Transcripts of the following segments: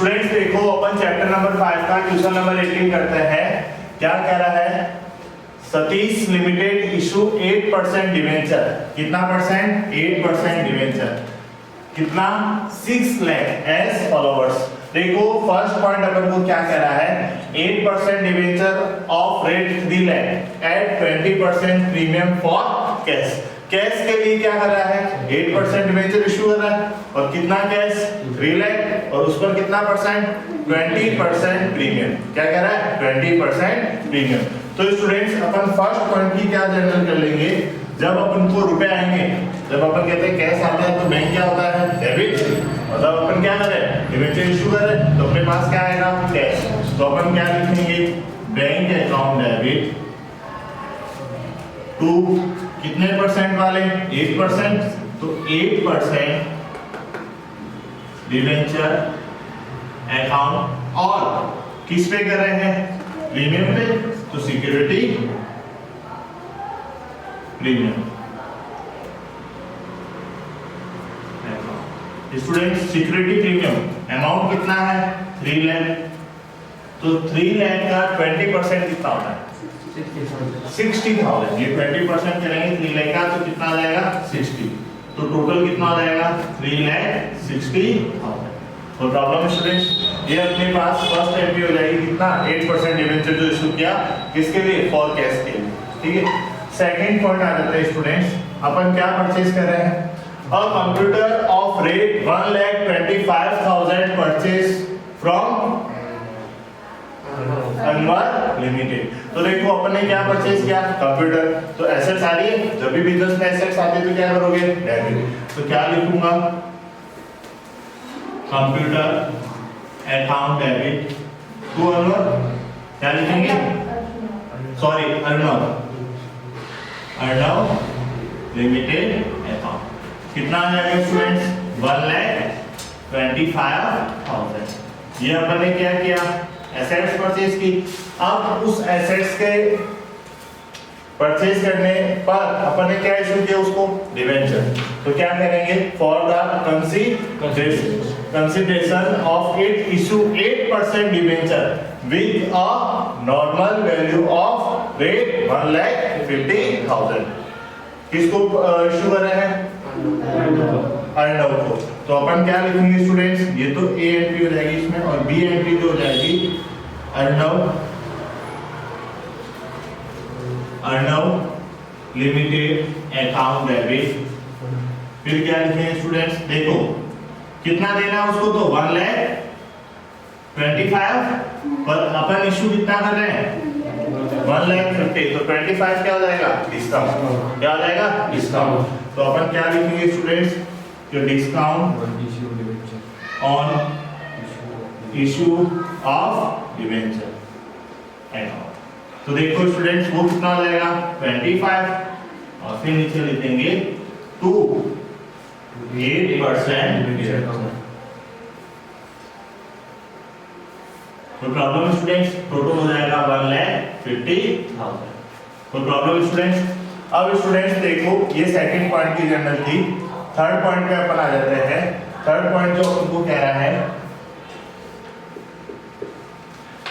Students देखो अपन chapter number 5 का question number 18 करते हैं। क्या कह रहा है? Satish limited issue 8% debenture. कितना परसेंट? 8% डिवेंचर। कितना? 6 लाख एज फॉलोवर्स। देखो फर्स्ट पॉइंट अपन को क्या कह रहा है? 8% debenture of rate 3 lakh at 20% premium for cash. Cash के लिए क्या कर रहा है? 8% डिवेंचर इशू कर रहा है और कितना कैश? 3 लाख और उस पर कितना परसेंट? 20% प्रीमियम। क्या कह रहा है? 20% प्रीमियम। तो स्टूडेंट्स अपन फर्स्ट पॉइंट की क्या जनरल कर लेंगे? जब अपन को रुपए आएंगे, जब अपन कहते हैं कैश आता है तो बैंक क्या होता है? डेबिट। और जब अपन क्या करें? डिवेंचर इशू करें तो अपने पास क्या आएगा? कैश। तो अपन क्या लिखेंगे? बैंक अकाउंट डेबिट टू कितने परसेंट वाले? 8%। तो 8% डिवेंचर अकाउंट और किस पे कर रहे हैं? प्रीमियम पे। तो security premium. Student security premium amount कितना है? 3 लाख। तो 3 लाख का 20% कितना होता है? 60,000। ये 20% करेंगे 3 लाख का तो कितना आ जाएगा? 60। तो टोटल कितना आ जाएगा? 3,60,000। तो प्रॉब्लम स्टूडेंट्स ये अपने पास फर्स्ट एंट्री हो जाएगी कितना? 8% डिवेंचर जो इशू किया किसके लिए? फॉर कैश के लिए। ठीक है। सेकंड पॉइंट आ जाता है स्टूडेंट्स, अपन क्या परचेज कर रहे हैं? A computer of rate 1,25,000 purchase from Anwar limited. तो देखो अपन ने क्या परचेज किया? कंप्यूटर। तो एसेट्स आ रही है, जब भी बिजनेस में एसेट्स आते हैं तो क्या करोगे? डेबिट। तो क्या लिखूंगा? Computer account debit to Anwar. क्या लिखेंगे? Sorry Arnav limited account. कितना आ जाएगा स्टूडेंट्स? 1,25,000। ये अपन ने क्या किया? एसेट्स परचेज की। अब उस एसेट्स के परचेज करने पर अपन ने क्या इशू किया? उसको डिवेंचर। तो क्या करेंगे? For the consideration of it issue 8% debenture with a normal value of rate 1,50,000। किसको इशू कर रहे हैं? अर्नव को। तो अपन क्या लिखेंगे स्टूडेंट्स? ये तो ए एंट्री हो जाएगी इसमें और बी एंट्री जो हो जाएगी अर्नव लिमिटेड अकाउंट डेबिट। फिर क्या लिखेंगे स्टूडेंट्स? देखो कितना देना है उसको? तो 1,25,000 पर अपन इशू कितना कर रहे हैं? 1,50,000। तो 25 क्या हो जाएगा? डिस्काउंट। क्या हो जाएगा? डिस्काउंट। तो अपन क्या लिखेंगे स्टूडेंट्स? कि discount on issue of debenture account. तो देखो स्टूडेंट्स वो कितना हो जाएगा? 25 और फिर नीचे लिखेंगे 2 8%। तो प्रॉब्लम स्टूडेंट्स टोटल हो जाएगा 1,50,000। तो प्रॉब्लम स्टूडेंट्स अब स्टूडेंट्स देखो ये सेकंड पॉइंट की जनरल थी। थर्ड पॉइंट पे अपन आ जाते हैं। थर्ड पॉइंट जो उनको कह रहा है,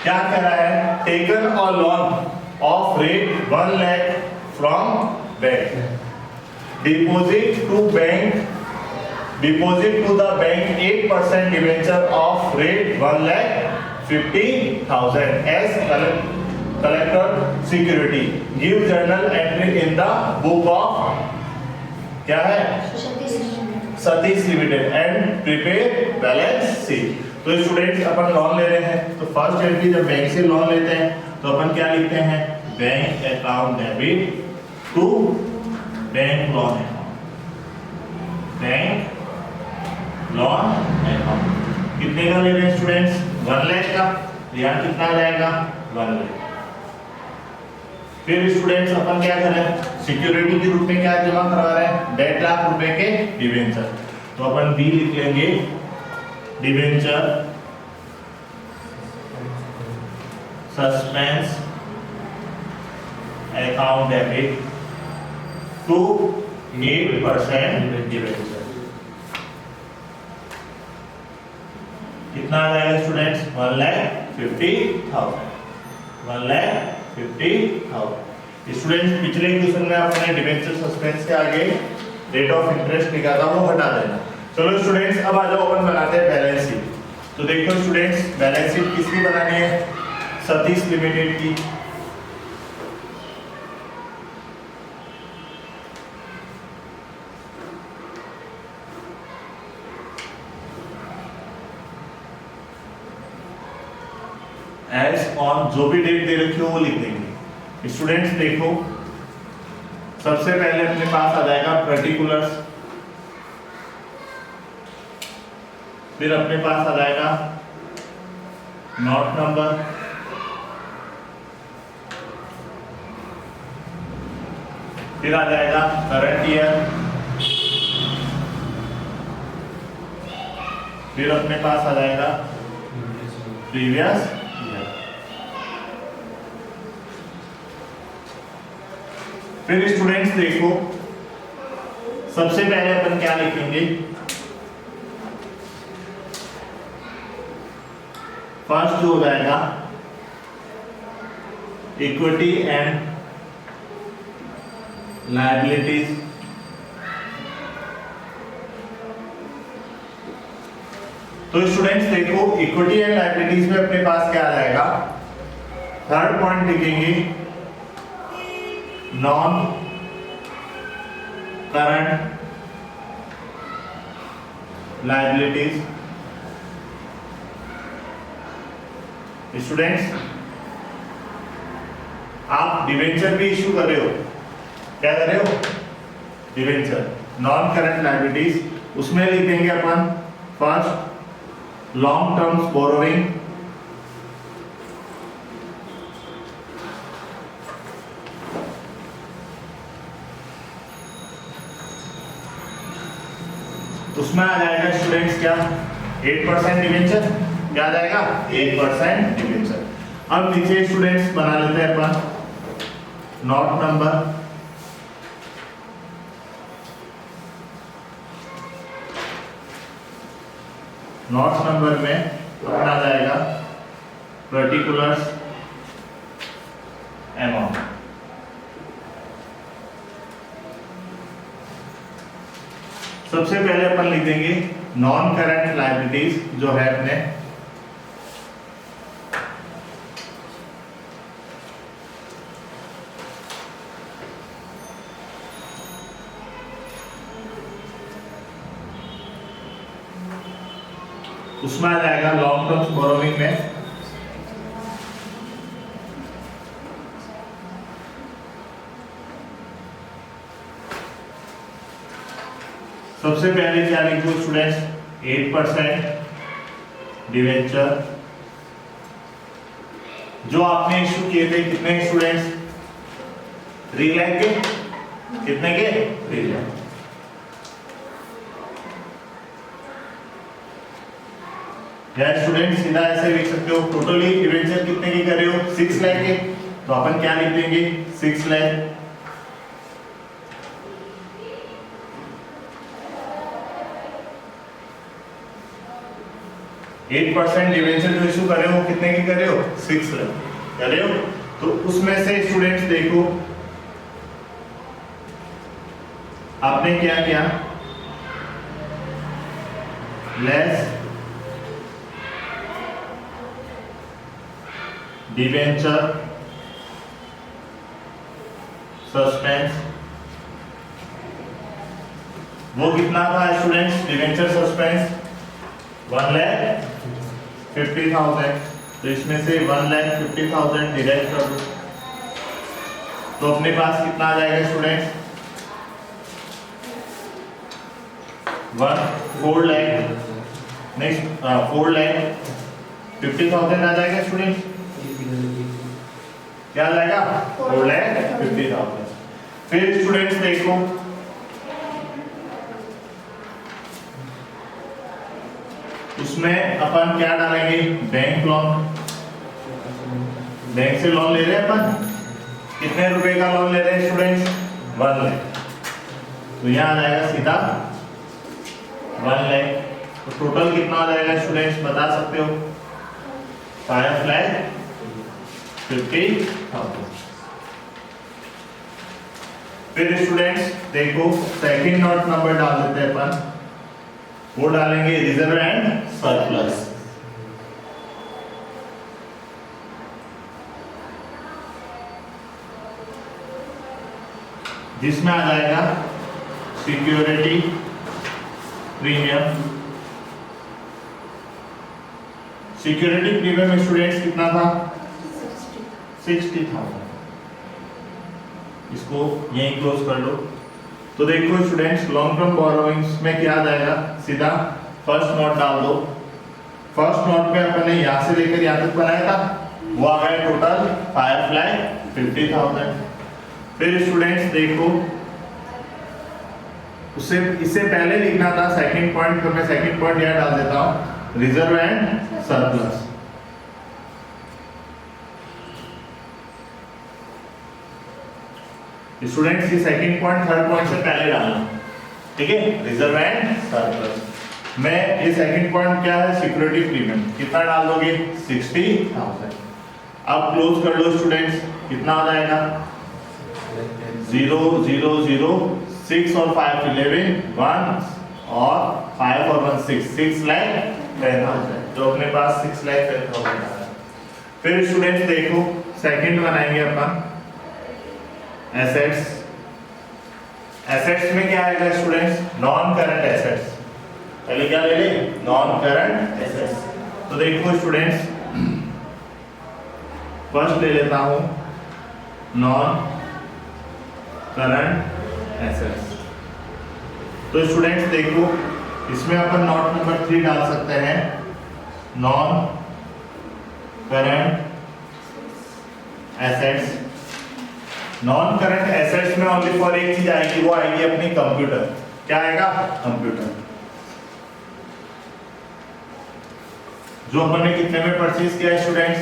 क्या कह रहा है? Taken a loan of rate 1 lakh from bank, deposit to the bank 8% debenture of rate 1,50,000 as collector security. Give journal entry in the book of क्या है? Satish limited and prepare balance sheet. तो स्टूडेंट्स अपन लोन ले रहे हैं तो first entry जब bank से लोन लेते हैं तो अपन क्या लिखते हैं? Bank account debit to bank loan account. Bank loan account कितने का ले रहे हैं स्टूडेंट्स? 1 लाख का। यहाँ कितना आ जाएगा? 1 लाख। फिर स्टूडेंट्स अपन क्या कर रहे हैं? सिक्योरिटी के रूप में क्या जमा करवा रहे हैं? 1.5 लाख रुपए के डिवेंचर। तो अपन बी लिख लेंगे debenture suspense account debit to 8% debenture. कितना आ जाएगा स्टूडेंट्स? 1,50,000, 1,50,000। स्टूडेंट्स पिछले क्वेश्चन में आपने डिबेंचर सस्पेंस के आगे रेट ऑफ इंटरेस्ट लिखा था, वो हटा देना। चलो स्टूडेंट्स अब आ जाओ, अपन बनाते हैं बैलेंस शीट। तो देखो स्टूडेंट्स, बैलेंस शीट किसकी बनानी है? सतीश लिमिटेड की। एज ऑन, जो भी डेट दे रखी हो वो लिख देंगे। स्टूडेंट्स देखो, सबसे पहले अपने पास आ जाएगा पर्टिकुलर्स, फिर अपने पास आ जाएगा नोट नंबर, फिर आ जाएगा करंट ईयर, फिर अपने पास आ जाएगा प्रीवियस ईयर। फिर स्टूडेंट्स देखो, सबसे पहले अपन क्या लिखेंगे? फर्स्ट जो हो जाएगा इक्विटी एंड लायबिलिटीज, तो स्टूडेंट्स देखो, इक्विटी एंड लायबिलिटीज में अपने पास क्या आ जाएगा? थर्ड पॉइंट लिखेंगे नॉन करंट लायबिलिटीज। स्टूडेंट्स आप डिवेंचर भी इशू कर रहे हो, क्या कर रहे हो? डिवेंचर, नॉन करंट लायबिलिटीज, उसमें लिखेंगे अपन फर्स्ट लॉन्ग टर्म्स बोरोइंग, उसमें आ जाएगा स्टूडेंट्स क्या? 8% डिवेंचर। क्या आ जाएगा? 8% डिवेंचर। अब नीचे स्टूडेंट्स बना लेते हैं अपन नोट नंबर, नोट नंबर में अपना आ जाएगा पर्टिकुलर्स अमाउंट। सबसे पहले अपन लिख देंगे नॉन करंट लायबिलिटीज जो है अपने उसमें आ जाएगा लॉन्ग टर्म्स बोरोइंग में सबसे पहले क्या लिखो स्टूडेंट्स? 8% डिवेंचर जो आपने इशू किए थे। कितने स्टूडेंट्स? 3 लाख के। कितने के? 3 लाख। या स्टूडेंट सीधा ऐसे लिख सकते हो, टोटली डिवेंचर कितने की कर रहे हो? 6 लाख के। तो अपन क्या लिख देंगे? 6 लाख। 8% डिवेंचर जो इशू कर रहे हो कितने की कर रहे हो? 6 लाख कर रहे हो। तो उसमें से स्टूडेंट्स देखो आपने क्या किया? लेस डिवेंचर सस्पेंस, वो कितना था स्टूडेंट्स? Debenture suspense 1,50,000। तो इसमें से 1,50,000 डिडक्ट कर दो, तो अपने पास कितना आ जाएगा स्टूडेंट्स? 4 लाख, नेक्स्ट 4,50,000 आ जाएगा स्टूडेंट्स। क्या आ जाएगा? 4,50,000। फिर स्टूडेंट्स देखो उसमें अपन क्या डालेंगे? Bank loan. बैंक से लोन ले रहे हैं अपन, कितने रुपए का लोन ले रहे हैं स्टूडेंट्स? 1 लाख। तो यहाँ आ जाएगा सीधा 1 लाख। तो टोटल कितना हो जाएगा स्टूडेंट्स, बता सकते हो? 5,50,000। फिर स्टूडेंट्स देखो सेकंड नोट नंबर डाल देते हैं अपन, वो डालेंगे रिजर्व एंड सरप्लस। जिसमें आ जाएगा security premium. Security premium students कितना था? 60,000। इसको यहीं क्लोज कर लो। तो देखो स्टूडेंट्स लॉन्ग टर्म बोरोइंग्स में क्या आ जाएगा, सीधा फर्स्ट नोट डाल दो। फर्स्ट नोट पे अपन ने यहाँ से लेकर यहाँ तक बनाया था, वो आ गया टोटल 5,50,000। फिर स्टूडेंट्स देखो उससे इससे पहले लिखना था सेकंड पॉइंट, तो मैं सेकंड पॉइंट यहाँ डाल देता हूँ, रिजर्व एंड सरप्लस। स्टूडेंट्स ये सेकंड पॉइंट थर्ड पॉइंट से पहले डालना, ठीक है, रिजर्व एंड सरप्लस। मैं ये सेकंड पॉइंट क्या है, सिक्योरिटी प्रीमियम, कितना डाल दोगे? 60,000। अब क्लोज कर लो स्टूडेंट्स, कितना आ जाएगा? 0 0 0 6 और 5 11 1 और 5 और 1 6 6,10,000। तो अपने पास 6,10,000 है। फिर स्टूडेंट्स देखो सेकंड बनाएंगे अपन एसेट्स। एसेट्स में क्या आएगा स्टूडेंट्स? Non current assets. पहले क्या ले ले? Non current assets. तो देखो स्टूडेंट्स फर्स्ट ले लेता हूं नॉन करंट एसेट्स। तो स्टूडेंट्स देखो इसमें अपन नोट नंबर 3 डाल सकते हैं, non current assets. Non current assets में ओनली फॉर एक चीज आएगी, वो आएगी अपनी कंप्यूटर। क्या आएगा? कंप्यूटर। जो अपन ने कितने में परचेज किया है स्टूडेंट्स?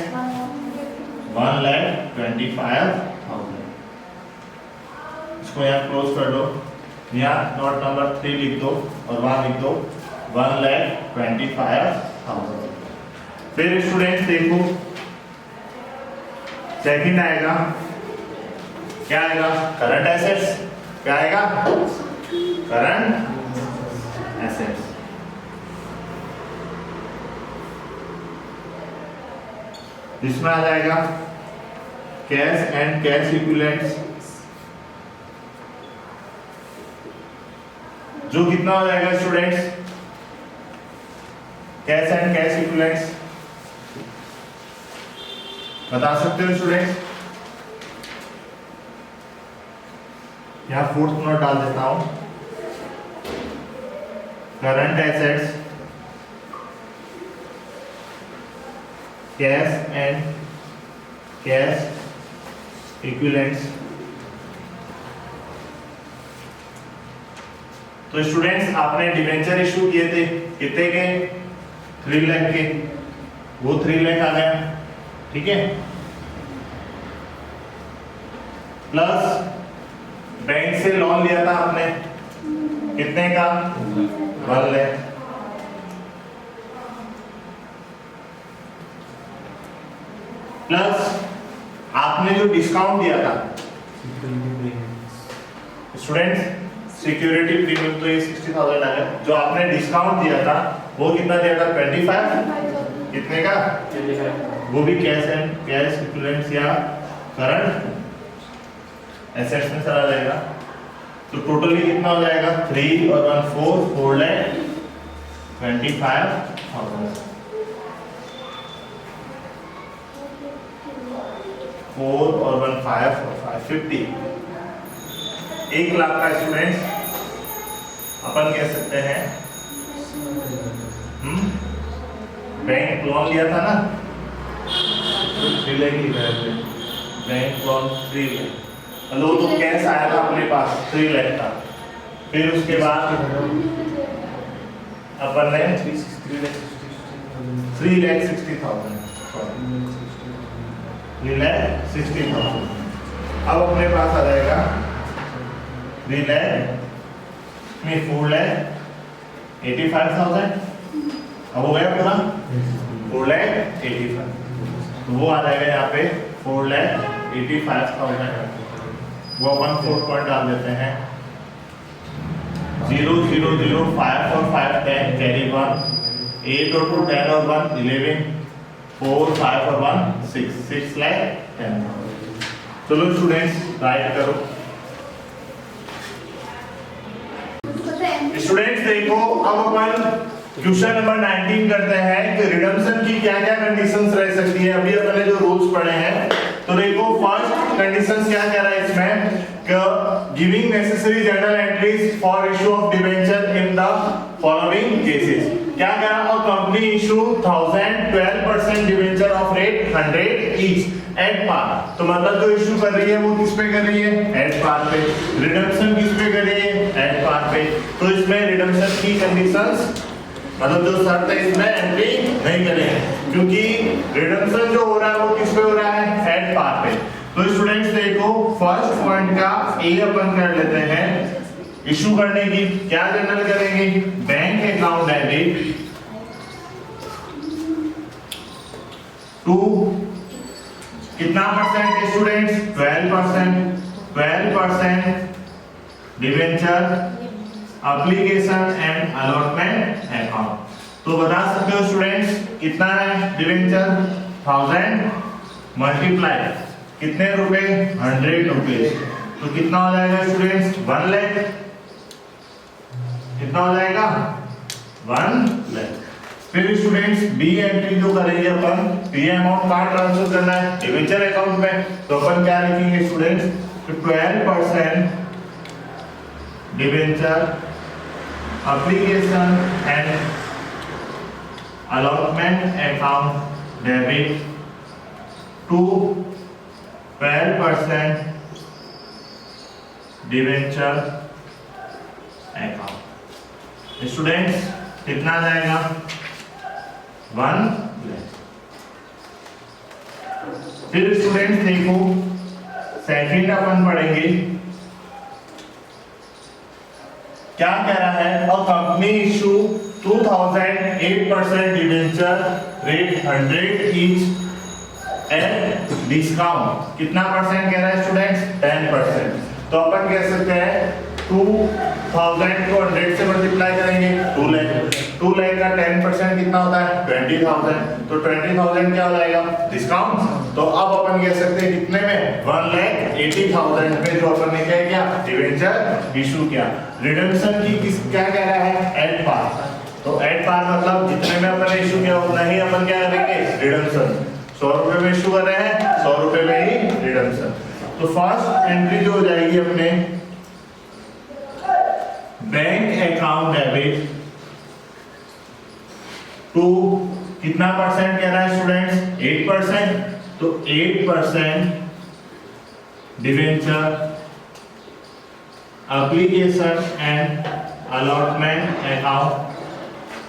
1,25,000। इसको यहाँ क्लोज कर दो, यहाँ नोट नंबर 3 लिख दो और वहां लिख दो 1,25,000। फिर स्टूडेंट्स देखो सेकंड आएगा, क्या आएगा? Current assets. क्या आएगा? Current assets. जिसमें आ जाएगा कैश एंड कैश इक्विवेलेंट्स, जो कितना हो जाएगा students? Cash and cash equivalents बता सकते हो स्टूडेंट्स? यहाँ फोर्थ नोट डाल देता हूं, current assets cash and cash equivalents. तो स्टूडेंट्स आपने डिबेंचर इशू किए थे, कितने के? 3 लाख के, वो 3 लाख आ गया, ठीक है। प्लस बैंक से लोन लिया था आपने, कितने का? 1 लाख। प्लस आपने जो डिस्काउंट दिया था स्टूडेंट्स, सिक्योरिटी प्रीमियम, तो ये 60,000 आ गया। जो आपने डिस्काउंट दिया था वो कितना दिया था? 25। कितने का? 25। वो भी कैश एंड कैश इक्विवेलेंट्स या करंट एसेट्स में चला जाएगा। तो टोटली कितना हो जाएगा? 3 और 1 4 लाख 25,000। 4 और 1 5 और 5 50। 1 लाख का स्टूडेंट्स अपन कह सकते हैं बैंक लोन लिया था ना, 3 लाख ही बैंक लोन 3 लाख। लो तो कैश आया था अपने पास 3 लाख का। फिर उसके बाद अपन ने 3,60,000 अब अपने पास आ जाएगा 3 लाख में 4,85,000 अब हो गया पूरा 4,85,000, तो वो आ जाएगा यहाँ पे 4,85,000। वो अपन 4 पॉइंट डाल देते हैं 0 0 0 5 और 5 10 कैरी 1 8 और 2 10 और 1 11 4 5 और 1 6 6,10,000। चलो स्टूडेंट्स राइट करो। स्टूडेंट्स देखो अब अपन क्वेश्चन नंबर 19 करते हैं कि रिडम्पशन की क्या क्या कंडीशंस रह सकती है। अभी अपने जो रूल्स पढ़े हैं तो देखो फर्स्ट कंडीशंस क्या कह रहा है इसमें कि giving necessary journal entries for issue of debenture in the following cases. क्या कह रहा है company issue 1000 12% debenture of rate 100 each at par. तो मतलब जो इशू कर रही है वो किस पे कर रही है, एट पार पे। रिडम्पशन किस पे कर रही है, एट पार पे। तो इसमें रिडम्पशन की कंडीशंस मतलब जो शर्त है इसमें एंट्री नहीं करेंगे क्योंकि रिडम्पशन जो हो रहा है वो किस पे हो रहा है, एट पार पे। तो स्टूडेंट्स देखो फर्स्ट पॉइंट का ए अपन कर लेते हैं इशू करने की। क्या जर्नल करेंगे, बैंक अकाउंट डेबिट टू कितना percent students, 12% debenture application and allotment account. तो बता सकते हो स्टूडेंट्स कितना है डिवेंचर 1000 मल्टीप्लाई कितने रुपए 100 रुपए, तो कितना हो जाएगा स्टूडेंट्स 1 लाख। कितना हो जाएगा 1 लाख। फिर स्टूडेंट्स बी एंट्री जो करेंगे अपन ये अमाउंट कहां ट्रांसफर करना है, डिवेंचर अकाउंट में। तो अपन क्या लिखेंगे students 12% debenture application and allotment account debit to 12% debenture account. Students कितना आ जाएगा 1 लाख। फिर स्टूडेंट्स देखो सेकंड अपन पढ़ेंगे क्या कह रहा है, a company issue 2000 8% debenture rate 100 each at discount. कितना परसेंट कह रहा है स्टूडेंट्स 10%। तो अपन कह सकते हैं 2000 को 100 से मल्टीप्लाई करेंगे 2 लाख। 2 लाख का 10% कितना होता है 20,000। तो 20,000 क्या हो जाएगा डिस्काउंट। तो अब अपन कह सकते हैं कितने में 1,80,000 में जो अपन ने क्या किया डिवेंचर इशू किया। रिडम्पशन की किस क्या कह रहा है एट पार। तो एट पार मतलब जितने में अपन ने इशू किया उतना ही अपन क्या करेंगे रिडम्पशन। 100 रुपए में इशू कर रहे हैं 100 रुपए में ही रिडम्पशन। तो फर्स्ट एंट्री जो हो जाएगी अपने बैंक अकाउंट डेबिट टू कितना परसेंट कह रहा है स्टूडेंट्स 8%। तो 8% debenture application and allotment account.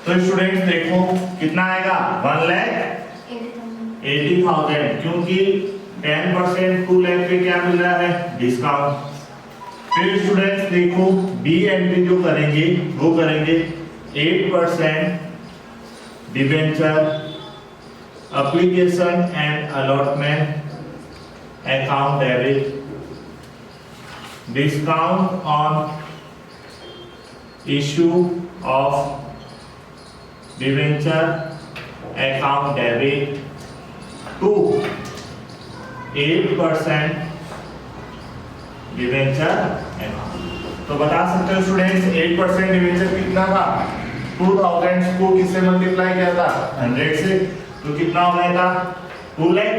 तो स्टूडेंट्स देखो कितना आएगा 1,80,000 क्योंकि 10% 2 लाख पे क्या मिल रहा है डिस्काउंट। फिर स्टूडेंट्स देखो बी एंट्री जो करेंगे वो करेंगे 8% debenture application and allotment account debit discount on issue of debenture account debit to 8% debenture account. तो बता सकते हो स्टूडेंट्स 8% डिवेंचर कितना था 2000 को किससे मल्टीप्लाई किया था 100 से। तो कितना हो गया था 2 लाख।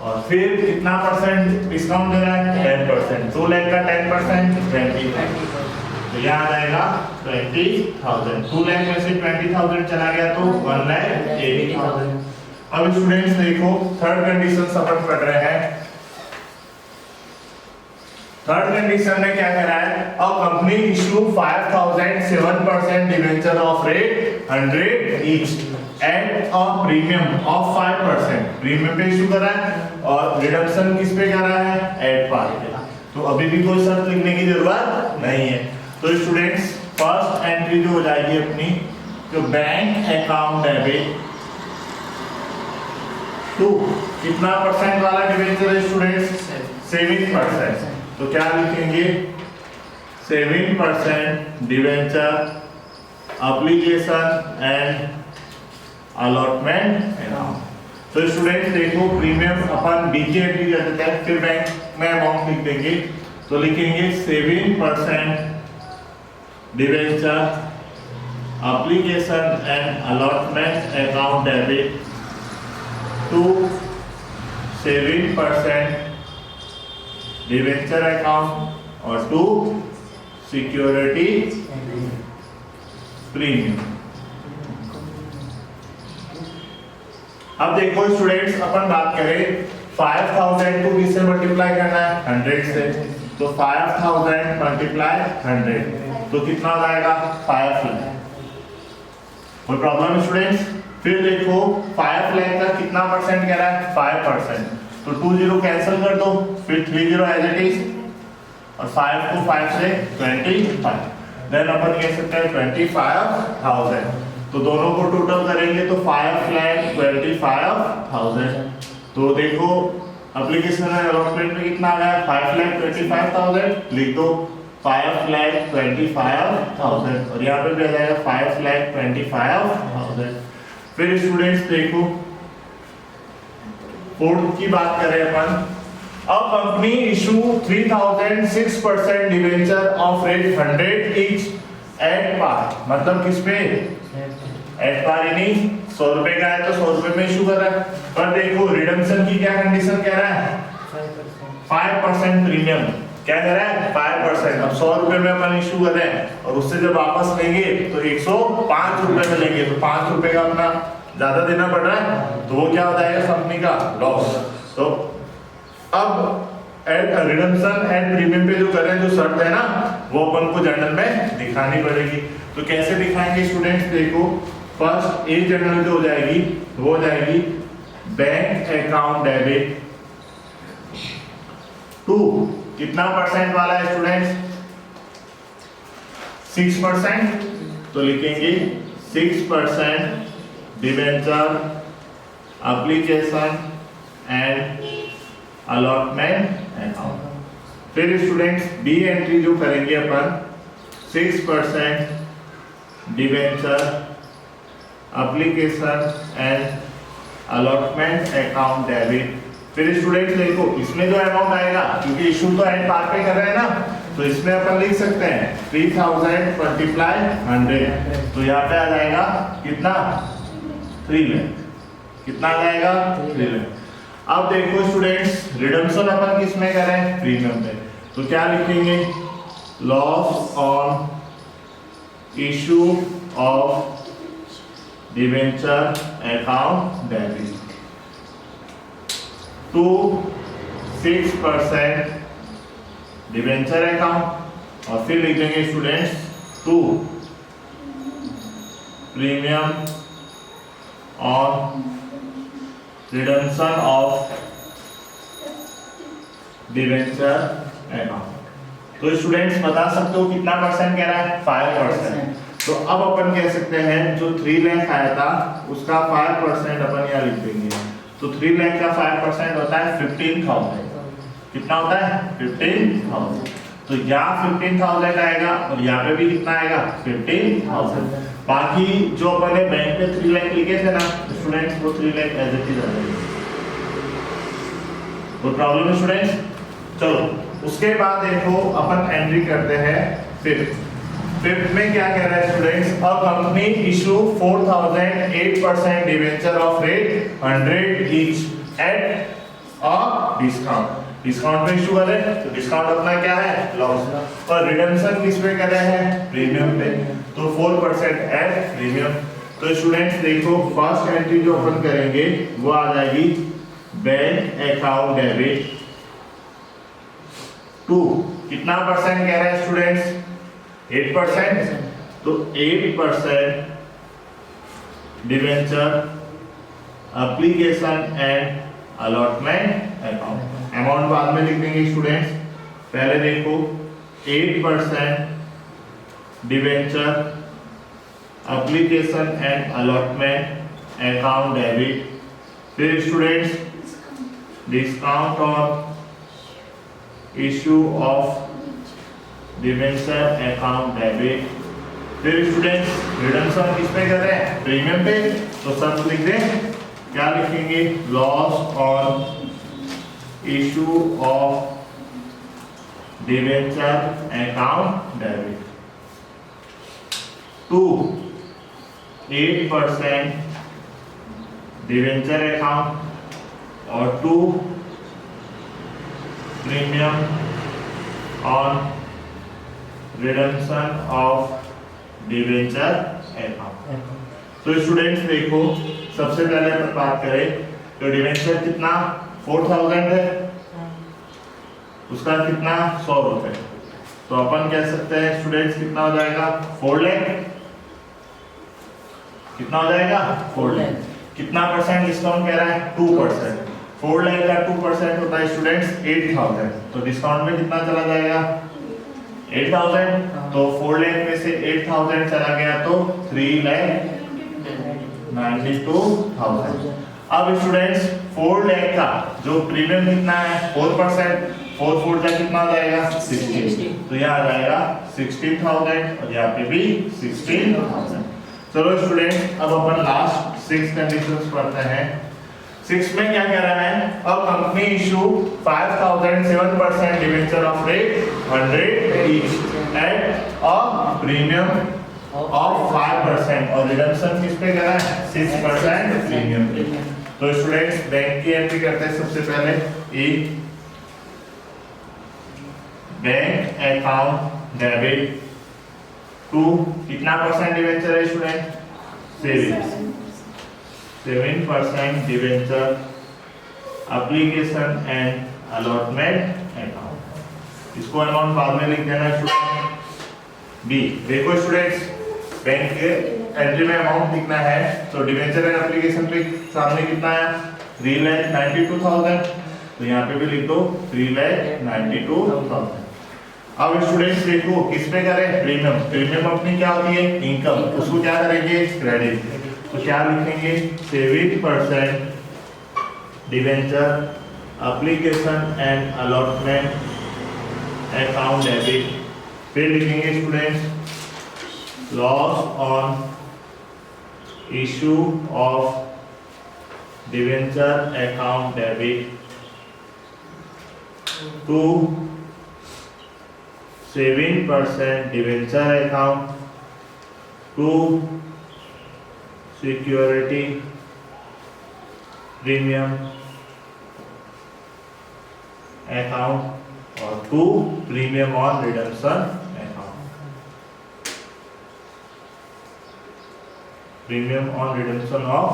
और फिर कितना परसेंट डिस्काउंट दे रहा है 10%। 2 लाख का 10% 20,000। तो यहाँ आ जाएगा 20,000। 2 लाख में से 20,000 चला गया तो 1,80,000। अब स्टूडेंट्स देखो थर्ड कंडीशन अपन पढ़ रहे हैं। थर्ड कंडीशन में क्या कह रहा है, a company issue 5,000 7% debenture of rate 100 each at a premium of 5%। Premium पे इशू कर रहा है और रिडम्पशन किस पे कर रहा है एट पार पे। तो अभी भी कोई शर्त लिखने की जरूरत नहीं है। तो स्टूडेंट्स फर्स्ट एंट्री जो हो जाएगी अपनी तो बैंक अकाउंट डेबिट टू कितना परसेंट वाला डिवेंचर है स्टूडेंट्स? 7%। तो क्या लिखेंगे? 7% debenture application and allotment account. तो स्टूडेंट्स देखो, प्रीमियम अपन बीके एंट्री कर देते हैं, फिर बैंक में अमाउंट लिख देंगे। तो लिखेंगे 7% debenture application and allotment account debit to 7% debenture account और टू सिक्योरिटी प्रीमियम। अब देखो स्टूडेंट्स, अपन बात करें 5000 को किससे मल्टीप्लाई करना है? 100 से। तो 5000 मल्टीप्लाई 100 तो कितना हो जाएगा? 5 लाख। कोई प्रॉब्लम स्टूडेंट्स? फिर देखो 5 लाख का कितना परसेंट कह रहा है? 5%। तो 20 कैंसिल कर दो, फिर 30 एज इट इज, और 5 को 5 से 25। देन अपन कह सकते हैं 25,000। तो दोनों को टोटल करेंगे तो 5,25,000। तो देखो एप्लीकेशन एंड अलॉटमेंट में कितना आ गया? 5,25,000। लिख दो 5,25,000 और यहाँ पे भी आ जाएगा 5,25,000। फिर स्टूडेंट्स देखो फोर्थ की बात करें अपन, अब company issue 3,006% debenture of rate 100 each at par. मतलब किस पे? एट पार, यानी 100 रुपए का है तो 100 रुपए में इशू कर रहा है। पर देखो रिडम्पशन की क्या कंडीशन कह रहा है? 5% प्रीमियम। क्या कह रहा है? 5%। अब 100 रुपए में अपन इशू कर रहे हैं और उससे जब वापस लेंगे तो 105 रुपए में लेंगे, तो 5 रुपए का अपना ज्यादा देना पड़ रहा है, तो वो क्या हो जाएगा? कंपनी का लॉस। तो अब रिडम्पशन एंड प्रीमियम पे जो कर रहे हैं, जो शर्त है ना, वो अपन को जर्नल में दिखानी पड़ेगी। तो कैसे दिखाएंगे स्टूडेंट्स? देखो फर्स्ट ए जर्नल जो हो जाएगी वो हो जाएगी बैंक अकाउंट डेबिट टू कितना परसेंट वाला है स्टूडेंट्स? 6%। तो लिखेंगे 6% debenture application and allotment account. फिर स्टूडेंट्स बी एंट्री जो करेंगे अपन 6% debenture application and allotment account debit. फिर स्टूडेंट्स देखो इसमें जो अमाउंट आएगा, क्योंकि इशू तो एंड पार्ट पे कर रहे हैं ना, तो इसमें अपन लिख सकते हैं 3,000 मल्टीप्लाई 100। तो यहाँ पे आ जाएगा कितना? 3 लाख। कितना आ जाएगा? 3 लाख। अब देखो स्टूडेंट्स रिडम्पशन अपन किस में कर रहे हैं? प्रीमियम पे। तो क्या लिखेंगे? Loss on issue of debenture account debit to 6% debenture account, और फिर लिखेंगे students to premium on redemption of debenture account. तो स्टूडेंट्स बता सकते हो कितना परसेंट कह रहा है? 5%। तो अब अपन कह सकते हैं जो 3 लाख आया था उसका 5% अपन यहाँ लिख देंगे। तो 3 लाख का 5% होता है 15,000। कितना होता है? 15,000। तो यहाँ 15,000 आएगा और यहाँ पे भी कितना आएगा? 15,000। बाकी जो अपन ने बैंक पे 3 लाख लिखे थे ना स्टूडेंट्स, वो 3 लाख एज इट इज आ जाएगा। कोई प्रॉब्लम है स्टूडेंट्स? चलो उसके बाद देखो अपन एंट्री करते हैं फिफ्थ में क्या कह रहा है students? A company issue 4,008% debenture of rate 100 each at a discount. Discount पे इशू कर रहे हैं तो डिस्काउंट अपना क्या है? लॉस। और रिडम्पशन किस पे कर रहे हैं? प्रीमियम पे। तो 4% एट प्रीमियम। तो स्टूडेंट्स देखो फर्स्ट एंट्री जो अपन करेंगे वो आ जाएगी बैंक अकाउंट डेबिट टू कितना परसेंट कह रहे हैं स्टूडेंट्स? 8%। तो 8% debenture application and allotment account. Amount बाद में लिख देंगे स्टूडेंट्स। पहले देखो 8% debenture application and allotment account debit. फिर students discount on issue of debenture account debit. फिर स्टूडेंट्स रिडम्पशन किस पे कर रहे हैं? प्रीमियम पे। तो सब लिख दें, क्या लिखेंगे? Loss on issue of debenture account debit. 2 8% debenture account और 2 premium on redemption of debenture account. तो स्टूडेंट्स देखो, सबसे पहले अपन बात करें तो डिबेंचर कितना 4000 है, उसका कितना 100 रुपए। तो अपन कह सकते हैं स्टूडेंट्स कितना हो जाएगा 4 लाख। कितना हो जाएगा 4 लाख। कितना परसेंट डिस्काउंट कह रहा है? 2%। 4 लाख का 2% होता है स्टूडेंट्स 8000। तो डिस्काउंट में कितना चला जाएगा 8000। तो 4 लाख में से 8000 चला गया तो 3,92,000। अब स्टूडेंट्स 4 लाख का जो प्रीमियम कितना है 4%, 4 का कितना आ जाएगा 16। तो यहाँ आ जाएगा 16,000 और यहाँ पे भी 16,000। चलो स्टूडेंट, अब अपन लास्ट 6 कंडीशंस पढ़ते हैं। 6 में क्या कह रहा है? अब company issue 5000 7% debenture of rate 100 each at a premium of 5% और रिडम्पशन किस पे करा है 6% प्रीमियम पे। तो स्टूडेंट्स बैंक की एंट्री करते हैं सबसे पहले। ए बैंक अकाउंट डेबिट टू कितना परसेंट डिबेंचर है student? 7% debenture application and allotment account. इसको अमाउंट बाद में लिख देना स्टूडेंट। बी देखो स्टूडेंट्स, बैंक के एंट्री में अमाउंट लिखना है तो डिबेंचर एंड एप्लीकेशन पे सामने कितना है 3,92,000। तो यहाँ पे भी लिख दो 3,92,000। अब स्टूडेंट्स देखो किस पे करें? प्रीमियम। प्रीमियम अपनी क्या होती है? इनकम। उसको क्या करेंगे? क्रेडिट। तो क्या लिखेंगे? 7% debenture application and allotment account debit. फिर लिखेंगे students loss on issue of debenture account debit to 7% debenture account to security premium account और 2 premium on redemption account. Premium on redemption of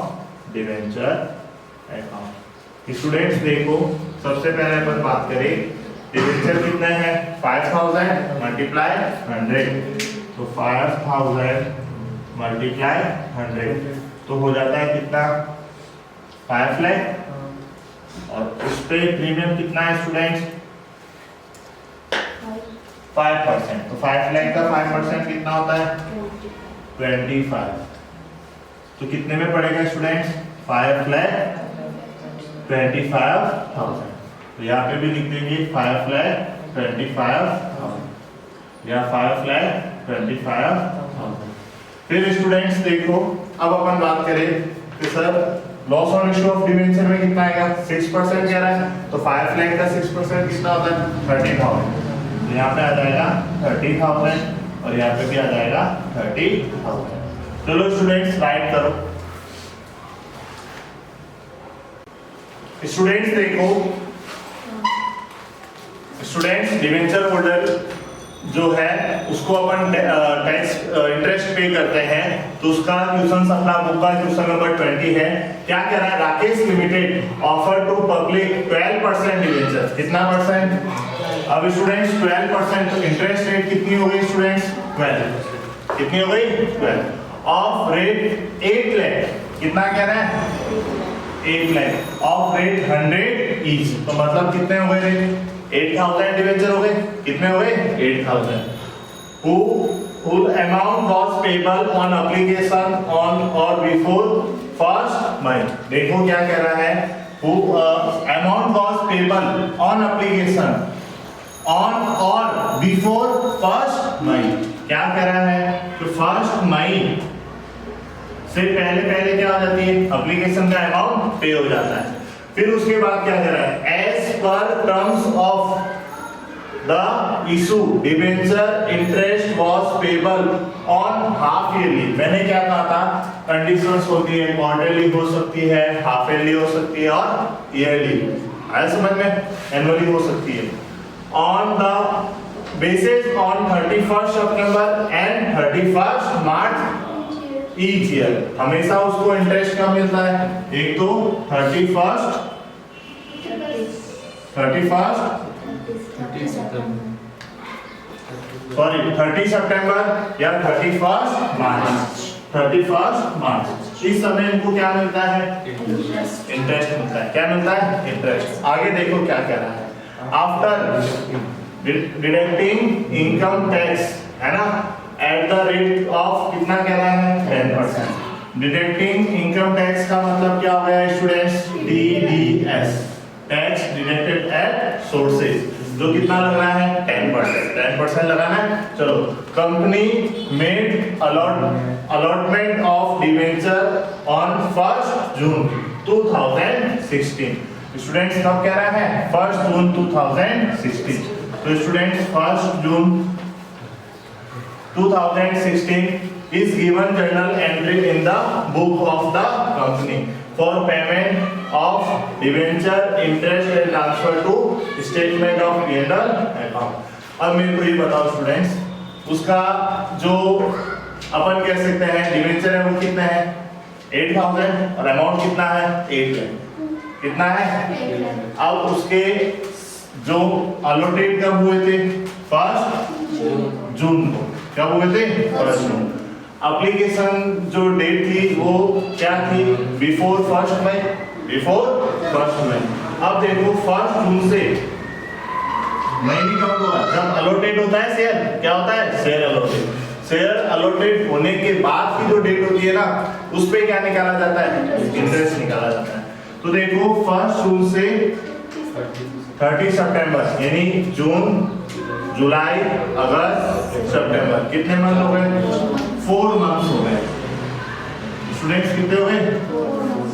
debenture account. Students देखो, सबसे पहले अपन बात करें debenture कितने हैं 5000 मल्टीप्लाई 100। तो 5000 मल्टीप्लाई 100 तो हो जाता है कितना 5 लाख। और उस पे प्रीमियम कितना है स्टूडेंट्स 5%। तो 5 लाख का 5% कितना होता है 25। तो कितने में पड़ेगा स्टूडेंट्स 5,25,000। तो यहाँ पे भी लिख देंगे 5,25,000 या 5,25,000। फिर स्टूडेंट्स देखो, अब अपन बात करें कि sir loss on issue of debenture में कितना आएगा 6% कह रहा है। तो 5 लाख का 6% कितना होता है 30,000। तो यहाँ पे आ जाएगा 30,000 और यहाँ पे भी आ जाएगा 30,000। चलो स्टूडेंट्स राइट करो। स्टूडेंट्स देखो, स्टूडेंट्स डिबेंचर होल्डर जो है उसको अपन टैक्स इंटरेस्ट पे करते हैं। तो उसका क्वेश्चन अपना बुक का क्वेश्चन नंबर 20 है। क्या कह रहा है? Rakesh limited offer to public 12% debenture. कितना परसेंट? अब स्टूडेंट्स 12% इंटरेस्ट रेट कितनी हो गई स्टूडेंट्स 12। कितनी हो गई 12 ऑफ रेट 8 लाख। कितना कह रहा है 8 लाख ऑफ रेट 100 ईच। तो मतलब कितने हो गए 8,000 डिबेंचर हो गए। कितने हो गए 8,000। Who full amount was payable on application on or before 1st May। देखो क्या कह रहा है, amount was payable on application on or before 1st May। क्या कह रहा है कि 1st मई से पहले पहले क्या हो जाती है, एप्लीकेशन का अमाउंट पे हो जाता है। फिर उसके बाद क्या कह रहा है, as per terms of the issue debenture interest was payable on half yearly. मैंने क्या कहा था, कंडीशंस होती है, क्वार्टरली हो सकती है, हाफ ईयरली हो सकती है और ईयरली, आया समझ में, एनुअली हो सकती है। On the basis on 31st September and 31st March each year. हमेशा उसको इंटरेस्ट कब मिलता है, एक तो 31st सॉरी 30 सितंबर या 31st मार्च, 31st मार्च, इस समय इनको क्या मिलता है, इंटरेस्ट मिलता है। क्या मिलता है, इंटरेस्ट। आगे देखो क्या कह रहा है, आफ्टर डिडक्टिंग इनकम टैक्स, है ना, एट द रेट ऑफ कितना कह रहा है, 10%। डिडक्टिंग इनकम टैक्स का मतलब क्या हो गया students, DDS, tax deducted eight sources, जो कितना लग रहा है, 10% लगाना है। चलो, company made allotment of debenture on 1st June 2016। Students कब कह रहा है, 1st जून 2016। तो students 1st June 2016 is given journal entry in the book of the company for payment of debenture interest and transfer to statement of P&L account। अब मेरे को ये बताओ स्टूडेंट्स, उसका जो अपन कह सकते हैं डिबेंचर है वो कितना है, 8000 और अमाउंट कितना है, 8 लाख। कितना है, अब उसके जो अलॉटेड कब हुए थे, 1st जून को, कब हुए थे, 1st जून। एप्लीकेशन जो डेट थी वो क्या थी, बिफोर 1st मई, बिफोर 1st मई। अब देखो 1st जून से मई भी कब होगा, जब अलॉटेड होता है शेयर, क्या होता है, शेयर अलॉटेड। शेयर अलॉटेड होने के बाद की जो डेट होती है ना, उस पे क्या निकाला जाता है, इंटरेस्ट निकाला जाता है। तो देखो 1st जून से 30 सितंबर, यानी जून, जुलाई, अगस्त, सितंबर, कितने मंथ हो गए, 4 मंथ्स हो गए। स्टूडेंट्स कितने हो गए,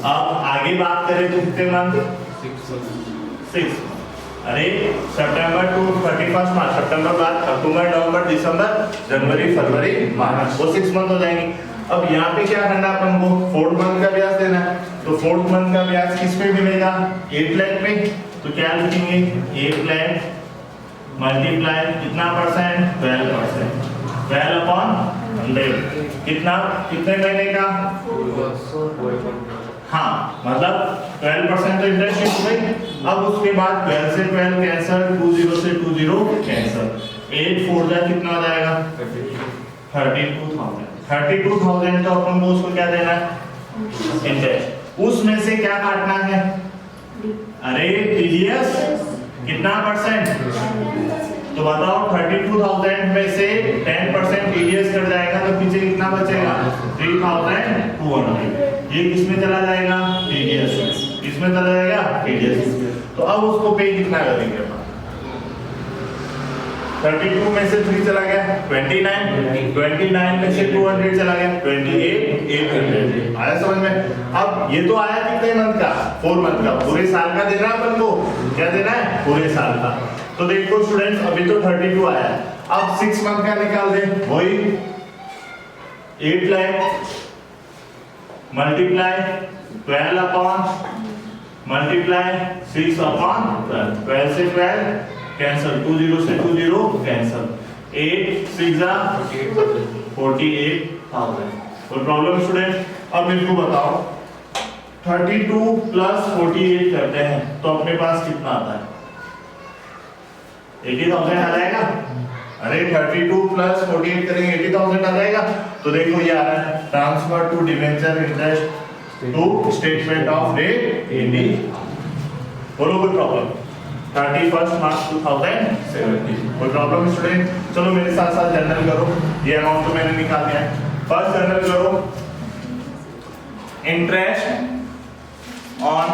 अब आगे बात करें तो कितने मंथ, 6। अरे सितंबर टू 31st मार्च, सितंबर बाद अक्टूबर, नवंबर, दिसंबर, जनवरी, फरवरी, मार्च, वो 6 मंथ हो जाएंगे। अब यहाँ पे क्या करना है अपन को, 4th मंथ का ब्याज देना है। तो 4th मंथ का ब्याज किस पे मिलेगा, 8 लाख पे। तो क्या लिखेंगे, 8 लाख मल्टीप्लाई कितना परसेंट, 12%, 12/100, कितना, कितने महीने का, हाँ, मतलब 12% तो इंटरेस्ट हो गई। अब उसके बाद 12 से 12 कैंसिल, 20 से 20 कैंसिल, 8 4 जा कितना हो जाएगा, 32,000। 32,000 तो अपन को उसको क्या देना है, इंटरेस्ट। उसमें से क्या काटना है, अरे टीडीएस कितना परसेंट, तो बताओ 32,000 में से 10% टीडीएस कट जाएगा तो पीछे कितना बचेगा, 3,200। ये किसमें चला जाएगा, टीडीएस, किसमें चला जाएगा, टीडीएस। तो अब उसको पे कितना करेंगे, 32 में से 3 चला गया, 29, 29 में से 200 चला गया, 28, 800। आया समझ में। अब ये तो आया कितने मंथ का, 4 मंथ का, पूरे साल का देना है अपन को, क्या देना है, पूरे साल का। तो देखो स्टूडेंट्स, अभी तो 32 आया, अब 6 मंथ का निकाल दे, वही 8 लाख मल्टीप्लाई 12 मल्टीप्लाई 6/12, 12 से 12 कैंसिल, 20 से 20 कैंसिल, 8 6 48,000। कोई प्रॉब्लम स्टूडेंट। अब मेरे को बताओ 32 प्लस 48 करते हैं तो अपने पास कितना आता है, 80,000 आ जाएगा। अरे 32 प्लस 48 करेंगे 80,000 आ जाएगा। तो देखो ये आ रहा है, transfer to debenture interest to statement of date 80। बोलो कोई प्रॉब्लम, 31st मार्च 2017, कोई प्रॉब्लम स्टूडेंट। चलो मेरे साथ साथ जनरल करो, ये अमाउंट तो मैंने निकाल दिया है। फर्स्ट जनरल करो, interest on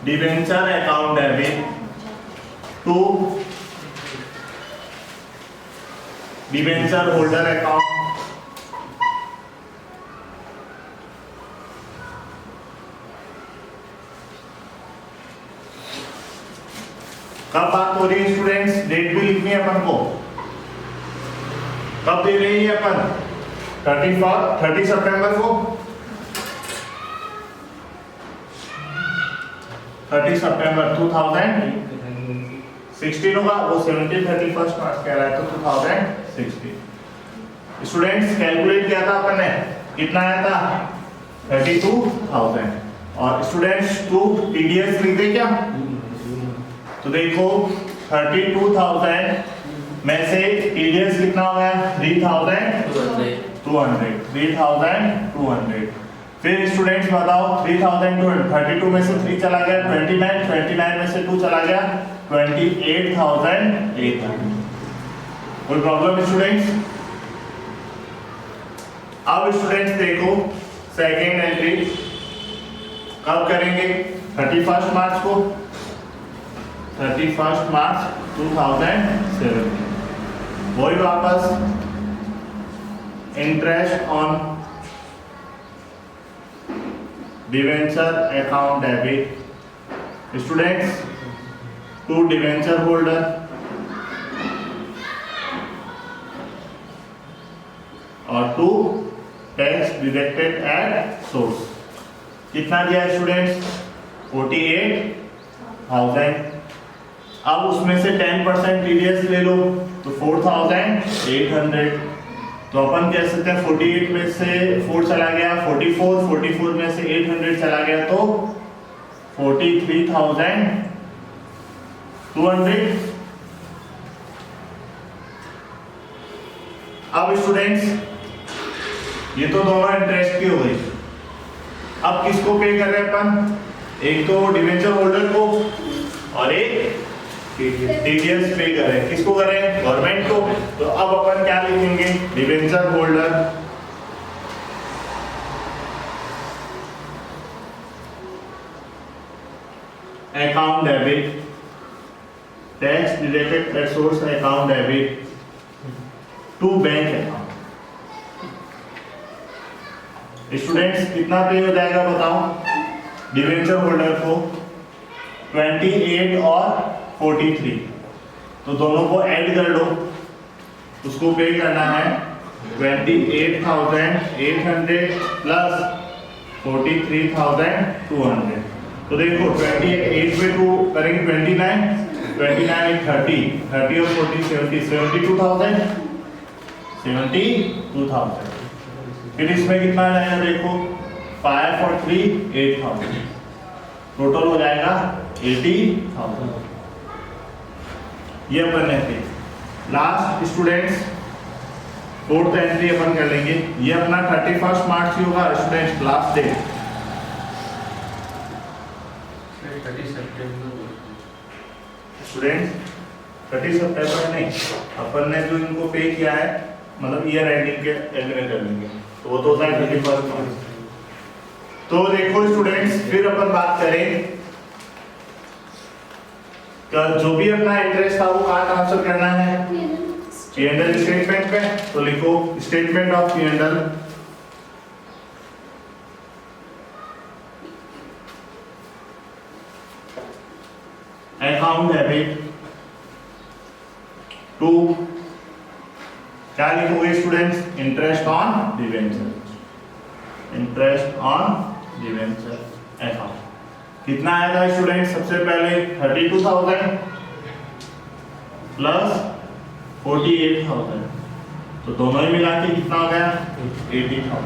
debenture account debit to debenture holder account कब बात हो रही है स्टूडेंट्स, डेट भी लिखनी है अपन को, कब दे रही है अपन 30 सितंबर को, 30 सितंबर 2016 होगा, वो 31 मार्च कह रहा है तो 2016। स्टूडेंट्स कैलकुलेट किया था अपन ने, कितना आया था 32,000। और स्टूडेंट्स टू टीडीएस लिख दे क्या, तो देखो 32,000 में से टीडीएस कितना हो गया 3,200। फिर स्टूडेंट्स बताओ 3,232 में से 3 चला गया 29 में से 2 चला गया 28,800। कोई प्रॉब्लम स्टूडेंट्स? अब स्टूडेंट्स देखो सेकेंड एंट्री कब करेंगे, 31 मार्च को, 31 मार्च 2017। वही वापस interest on debenture account debit students to debenture holder और to tax deducted at source. कितना दिया स्टूडेंट्स 48,000। अब उसमें से 10% टीडीएस ले लो तो 4,800। तो अपन कह सकते हैं 48 में से 4 चला गया 44 में से 800 चला गया तो 43,200। अब स्टूडेंट्स ये तो दोनों इंटरेस्ट की हो गई। अब किसको पे कर रहे हैं अपन, एक तो डिवेंचर होल्डर को और एक टीडीएस पे करें, किसको करें गवर्नमेंट को। तो अब अपन क्या लिखेंगे, debenture holder account debit tax deducted at source account debit to bank account. Students कितना पे हो जाएगा बताओ, डिवेंचर होल्डर को 28 और 43, तो दोनों को ऐड कर लो, उसको पे करना है 28,800 प्लस 43,200। तो देखो 28 पे 2 करेंगे 29 30 और 40 72,000। फिर इसमें कितना आ जाएगा देखो 5 और 3 8,000, टोटल हो जाएगा 80,000। ये अपन ने लास्ट स्टूडेंट्स फोर्थ एंट्री अपन कर लेंगे। ये अपना 31 मार्च ही होगा स्टूडेंट्स लास्ट डेट। स्टूडेंट्स 30 सितंबर नहीं, अपन ने जो इनको पे किया है मतलब ईयर एंडिंग के एंड में कर लेंगे, तो वो तो होता है 31 मार्च। तो देखो स्टूडेंट्स फिर अपन बात करें तो जो भी अपना इंटरेस्ट था वो कहाँ ट्रांसफर करना है, P&L स्टेटमेंट पे। तो लिखो statement of P&L account debit to क्या लिखोगे students, interest on debenture account. कितना आया था स्टूडेंट्स, सबसे पहले 32,000 प्लस 48,000, तो दोनों ही मिला के कितना हो गया 80,000।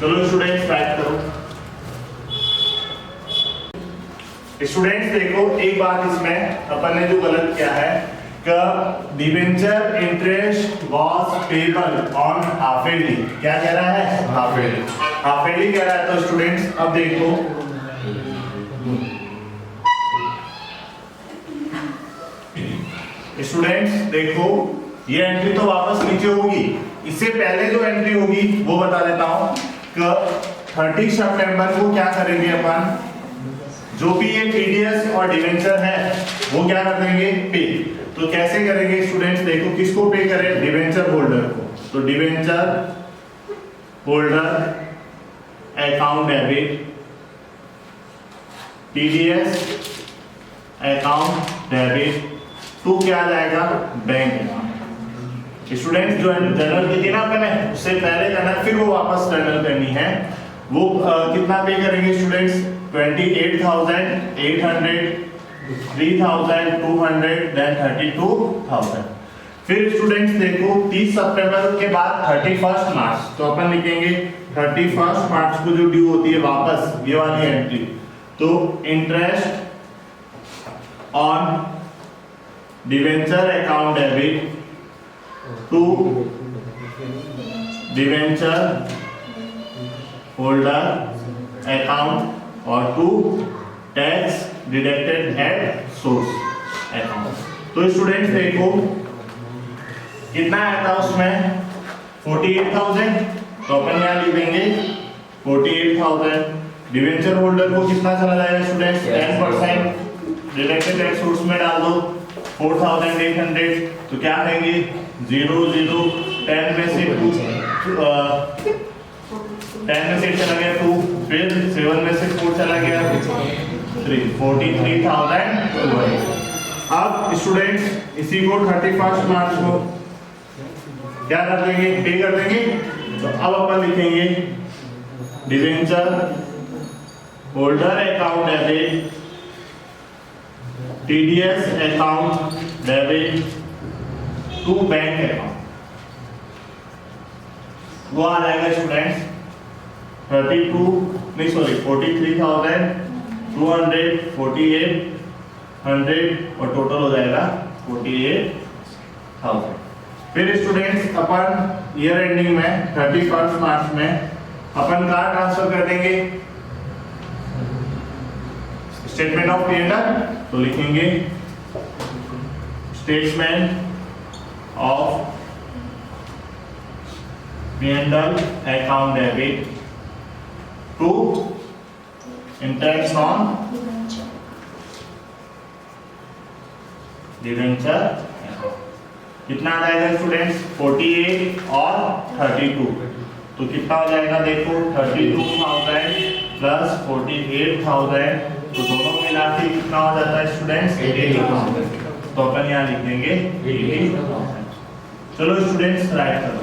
चलो स्टूडेंट्स राइट करो। स्टूडेंट्स देखो एक बात इसमें अपन ने जो गलत किया है कि debenture interest was payable on half yearly. क्या कह रहा है, हाफ ईयरली कह रहा है। तो स्टूडेंट्स अब देखो स्टूडेंट्स देखो, ये एंट्री तो वापस नीचे होगी, इससे पहले जो एंट्री होगी वो बता देता हूं कि 30 सितंबर को क्या करेंगे अपन, जो भी ये टीडीएस और डिवेंचर है वो क्या कर देंगे, पे। तो कैसे करेंगे स्टूडेंट्स देखो, किसको पे करें, डिवेंचर होल्डर को। तो debenture holder account debit, TDS account debit to क्या जाएगा, बैंक अकाउंट। स्टूडेंट्स जो जनरल की थी ना अपने, उससे पहले करना, फिर वो वापस जनरल करनी है। वो कितना पे करेंगे स्टूडेंट्स, 28,800, 3,200, देन 32,000। फिर स्टूडेंट्स देखो 30 सितंबर के बाद 31 मार्च, तो अपन लिखेंगे 31 मार्च को जो ड्यू होती है वापस, ये वाली एंट्री, तो interest on debenture account debit to debenture holder account और to tax deducted at source account. तो स्टूडेंट्स देखो कितना आया था उसमें, 48,000, तो अपन यहाँ लिख देंगे 48,000। डिवेंचर होल्डर को कितना चला जाएगा स्टूडेंट्स, 10% डिडक्टेड एट सोर्स में डाल दो, 4,800, तो क्या देंगे 0 0, 10 में से 2, 10 में से चला गया 2, फिर 7 में से 4 चला गया 3, 43,000। अब स्टूडेंट्स इसी को 31 मार्च को क्या कर देंगे, पे कर देंगे। तो अब अपन लिखेंगे debenture holder account debit, TDS account debit to bank account, वो आ जाएगा स्टूडेंट्स 43,200, 48,100 और टोटल हो जाएगा 48,000। फिर स्टूडेंट्स अपन ईयर एंडिंग में 31 मार्च में अपन कहाँ ट्रांसफर कर देंगे, स्टेटमेंट ऑफ पी&एल, तो लिखेंगे statement of P and L account debit to interest on debenture. कितना आ जाएगा स्टूडेंट्स, 48 और 32, तो कितना हो जाएगा देखो 32,000 प्लस 48,000, तो दोनों मिला के कितना हो जाता है स्टूडेंट्स, 80,000। तो अपन यहाँ लिख देंगे 80,000। चलो स्टूडेंट्स राइट करो।